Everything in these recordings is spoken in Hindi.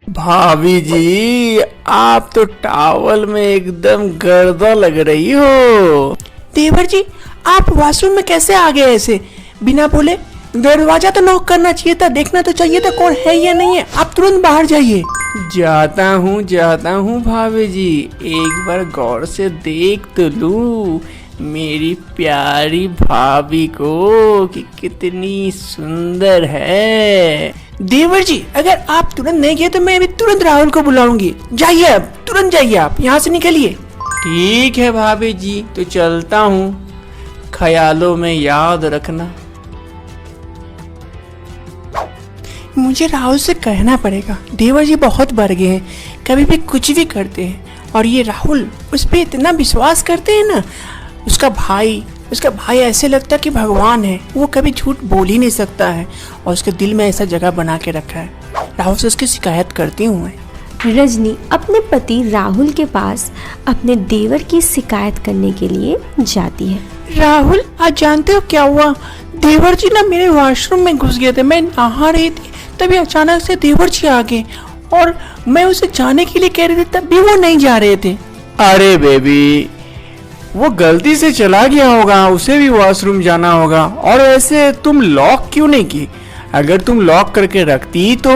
भाभी जी, आप तो टॉवल में एकदम गर्दा लग रही हो। देवर जी, आप वॉशरूम में कैसे आ गए ऐसे बिना बोले? दरवाजा तो नॉक करना चाहिए था, देखना तो चाहिए था कौन है या नहीं है। आप तुरंत बाहर जाइए। जाता हूँ भाभी जी, एक बार गौर से देख तो लूं मेरी प्यारी भाभी को कि कितनी सुंदर है। देवर जी, अगर आप तुरंत नहीं गए तो मैं अभी तुरंत राहुल को बुलाऊंगी। जाइए, अब तुरंत जाइए, आप यहाँ से निकलिए। ठीक है भाभी जी, तो चलता हूँ, ख्यालों में याद रखना। मुझे राहुल से कहना पड़ेगा, देवर जी बहुत बढ़ गए हैं, कभी भी कुछ भी करते हैं। और ये राहुल उस पर इतना विश्वास करते हैं ना। उसका भाई ऐसे लगता है कि भगवान है, वो कभी झूठ बोल ही नहीं सकता है और उसके दिल में ऐसा जगह बना के रखा है। राहुल से उसकी शिकायत करती हूँ मैं। रजनी अपने पति राहुल के पास अपने देवर की शिकायत करने के लिए जाती है। राहुल, आज जानते हो क्या हुआ? देवर जी ना मेरे वॉशरूम में घुस गए थे, मैं नहा रही थी, तभी अचानक से देवर जी आ गए और मैं उसे जाने के लिए कह रही थी, तब भी वो नहीं जा रहे थे। अरे बेबी, वो गलती से चला गया होगा, उसे भी वॉशरूम जाना होगा। और ऐसे तुम लॉक क्यों नहीं की? अगर तुम लॉक करके रखती तो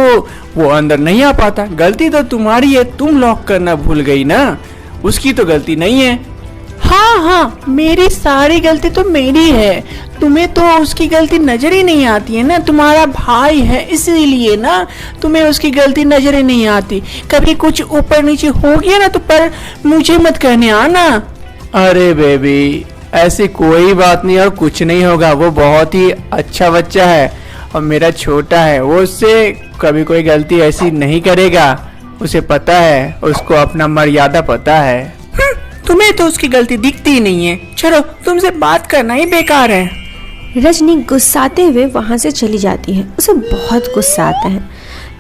वो अंदर नहीं आ पाता। गलती तो तुम्हारी है, तुम लॉक करना भूल गई ना, उसकी तो गलती नहीं है। हाँ, मेरी सारी गलती तो मेरी है, तुम्हें तो उसकी गलती नजर ही नहीं आती है ना। तुम्हारा भाई है इसीलिए ना तुम्हें उसकी गलती नजर ही नहीं आती। कभी कुछ ऊपर नीचे हो गया ना तो पर मुझे मत कहने आना। अरे बेबी, ऐसी कोई बात नहीं और कुछ नहीं होगा। वो बहुत ही अच्छा बच्चा है और मेरा छोटा है, वो उससे कभी कोई गलती ऐसी नहीं करेगा। उसे पता है, उसको अपना मर्यादा पता है। तुम्हें तो उसकी गलती दिखती ही नहीं है। चलो, तुमसे बात करना ही बेकार है। रजनी गुस्साते हुए वहां से चली जाती है। उसे बहुत गुस्सा आता है।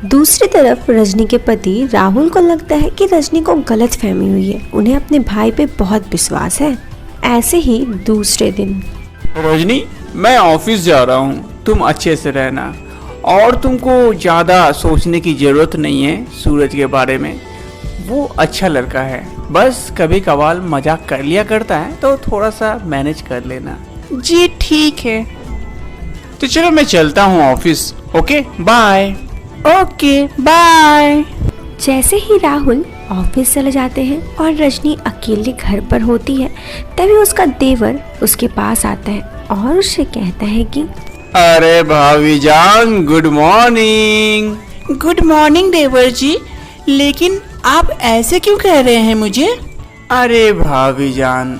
दूसरी तरफ रजनी के पति राहुल को लगता है कि रजनी को गलत फहमी हुई है। उन्हें अपने भाई पे बहुत विश्वास है। ऐसे ही दूसरे दिन, रजनी, मैं ऑफिस जा रहा हूँ, तुम अच्छे से रहना और तुमको ज्यादा सोचने की जरूरत नहीं है सूरज के बारे में। वो अच्छा लड़का है, बस कभी कभार मजाक कर लिया करता है, तो थोड़ा सा मैनेज कर लेना। जी ठीक है। तो चलो मैं चलता हूँ office. Okay bye. Okay bye. जैसे ही राहुल ऑफिस चले जाते हैं और रजनी अकेले घर पर होती है, तभी उसका देवर उसके पास आता है और उसे कहता है कि अरे भाभी जान, गुड मॉर्निंग। गुड मॉर्निंग देवर जी, लेकिन आप ऐसे क्यों कह रहे हैं मुझे? अरे भाभी जान,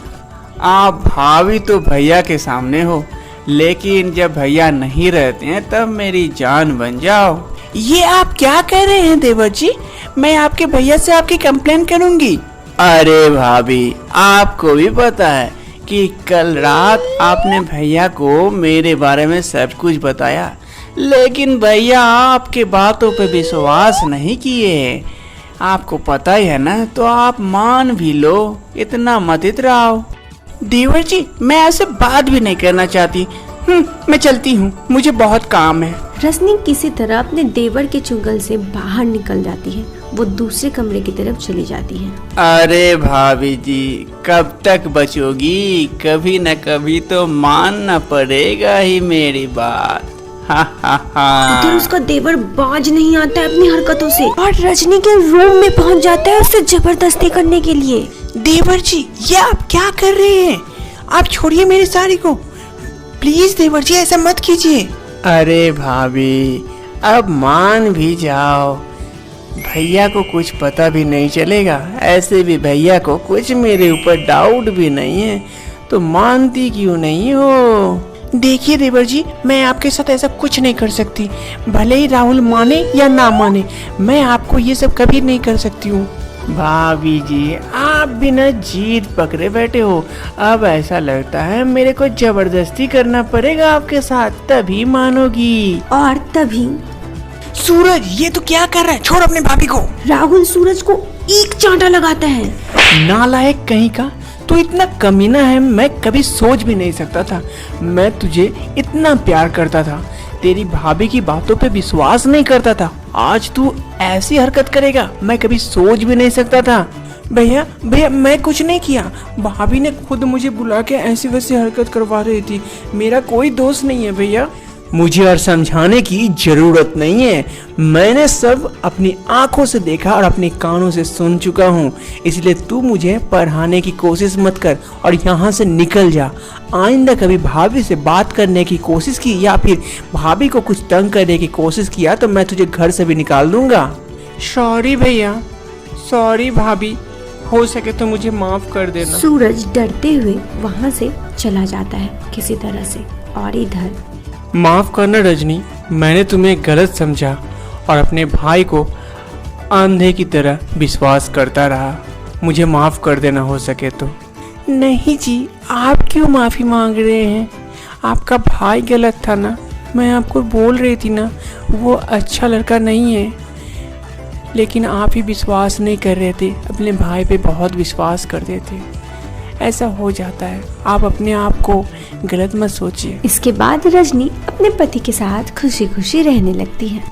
आप भाभी तो भैया के सामने हो, लेकिन जब भैया नहीं रहते हैं तब मेरी जान बन जाओ। ये आप क्या कह रहे हैं देवर जी? मैं आपके भैया से आपकी कंप्लेन करूंगी। अरे भाभी, आपको भी पता है कि कल रात आपने भैया को मेरे बारे में सब कुछ बताया, लेकिन भैया आपके बातों पे विश्वास नहीं किए। आपको पता ही है ना, तो आप मान भी लो, इतना मत इतराओ। देवर जी, मैं ऐसे बात भी नहीं करना चाहती। मैं चलती हूँ, मुझे बहुत काम है। रजनी किसी तरह अपने देवर के चुंगल से बाहर निकल जाती है। वो दूसरे कमरे की तरफ चली जाती है। अरे भाभी जी, कब तक बचोगी? कभी न कभी तो मानना पड़ेगा ही मेरी बात। उधर उसका देवर बाज नहीं आता है अपनी हरकतों से और रजनी के रूम में पहुंच जाता है उससे जबरदस्ती करने के लिए। देवर जी, ये आप क्या कर रहे हैं? आप छोड़िए मेरी साड़ी को, प्लीज देवर जी, ऐसा मत कीजिए। अरे भाभी, अब मान भी जाओ, भैया को कुछ पता भी नहीं चलेगा। ऐसे भी भैया को कुछ मेरे ऊपर डाउट भी नहीं है, तो मानती क्यों नहीं हो? देखिए देवर जी, मैं आपके साथ ऐसा कुछ नहीं कर सकती, भले ही राहुल माने या ना माने, मैं आपको ये सब कभी नहीं कर सकती हूँ। भाभी जी, आप बिना जीत पकड़े बैठे हो। अब ऐसा लगता है मेरे को जबरदस्ती करना पड़ेगा आपके साथ, तभी मानोगी। और तभी सूरज, ये तो क्या कर रहा है? छोड़ अपने भाभी को। राहुल सूरज को एक चांटा लगाता है। नालायक कहीं का, तू इतना कमीना है, मैं कभी सोच भी नहीं सकता था। मैं तुझे इतना प्यार करता था, तेरी भाभी की बातों पे विश्वास नहीं करता था, आज तू ऐसी हरकत करेगा मैं कभी सोच भी नहीं सकता था। भैया भैया मैं कुछ नहीं किया, भाभी ने खुद मुझे बुला के ऐसी वैसी हरकत करवा रही थी, मेरा कोई दोष नहीं है भैया। मुझे और समझाने की जरूरत नहीं है, मैंने सब अपनी आंखों से देखा और अपने कानों से सुन चुका हूँ, इसलिए तू मुझे पढ़ाने की कोशिश मत कर और यहाँ से निकल जा। आइंदा कभी भाभी से बात करने की कोशिश की या फिर भाभी को कुछ तंग करने की कोशिश किया तो मैं तुझे घर से भी निकाल दूंगा। सॉरी भैया, सॉरी भाभी, हो सके तो मुझे माफ कर देना। सूरज डरते हुए वहाँ से चला जाता है किसी तरह से। और इधर माफ करना रजनी, मैंने तुम्हें गलत समझा और अपने भाई को अंधे की तरह विश्वास करता रहा, मुझे माफ कर देना हो सके तो। नहीं जी, आप क्यों माफी मांग रहे हैं, आपका भाई गलत था ना, मैं आपको बोल रही थी ना वो अच्छा लड़का नहीं है, लेकिन आप ही विश्वास नहीं कर रहे थे, अपने भाई पे बहुत विश्वास करते थे, ऐसा हो जाता है, आप अपने आप को गलत मत सोचिए। इसके बाद रजनी अपने पति के साथ खुशी खुशी रहने लगती है।